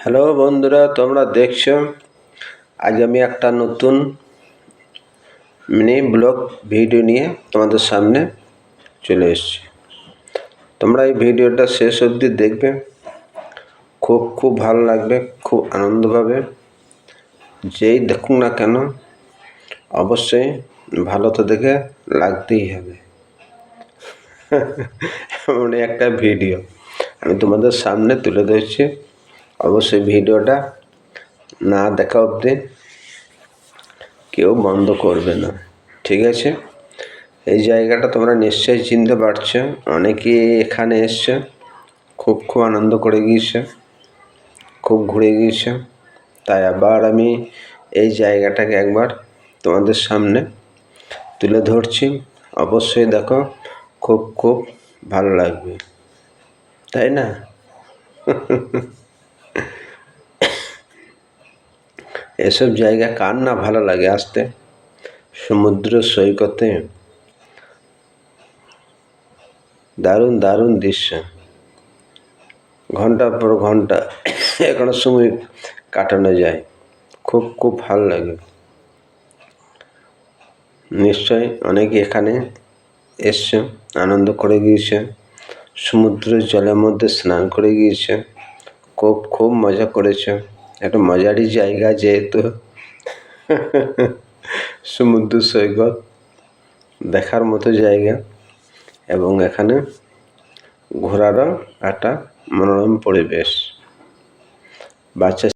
Hello বন্ধুরা, তোমরা দেখছো আজ আমি একটা নতুন মিনি ব্লগ ভিডিও নিয়ে তোমাদের সামনে চলে এসেছি। তোমরা এই ভিডিওটা শেষ অবধি দেখবে, খুব ভালো লাগবে, খুব আনন্দ পাবে। যেই দেখুন না কেন অবশ্যই ভালো তো দেখে লাগতেই হবে। এমন একটা ভিডিও আমি তোমাদের সামনে তুলে ধরছি। অবশ্যই ভিডিওটা না দেখা অবধি কেউ বন্ধ করবে না, ঠিক আছে? এই জায়গাটা তোমরা নিশ্চয়ই চিনতে পারছো, অনেকেই এখানে এসছে, খুব আনন্দ করে গিয়েছে, খুব ঘুরে গিয়েছে। তাই আবার আমি এই জায়গাটাকে একবার তোমাদের সামনে তুলে ধরছি। অবশ্যই দেখো, খুব ভালো লাগবে, তাই না? এসব জায়গা কার না ভালো লাগে আসতে? সমুদ্র সৈকতে দারুণ দৃশ্য, ঘন্টার পর ঘন্টা এখানে সময় কাটানো যায়, খুব ভালো লাগে। নিশ্চয় অনেকে এখানে এসছে, আনন্দ করে গিয়েছে, সমুদ্রের জলের মধ্যে স্নান করে গিয়েছে, খুব মজা করেছে। একটা মজারই জায়গা, যেহেতু সমুদ্র সৈকত দেখার মতো জায়গা, এবং এখানে ঘোরারও একটা মনোরম পরিবেশ। বাচ্চা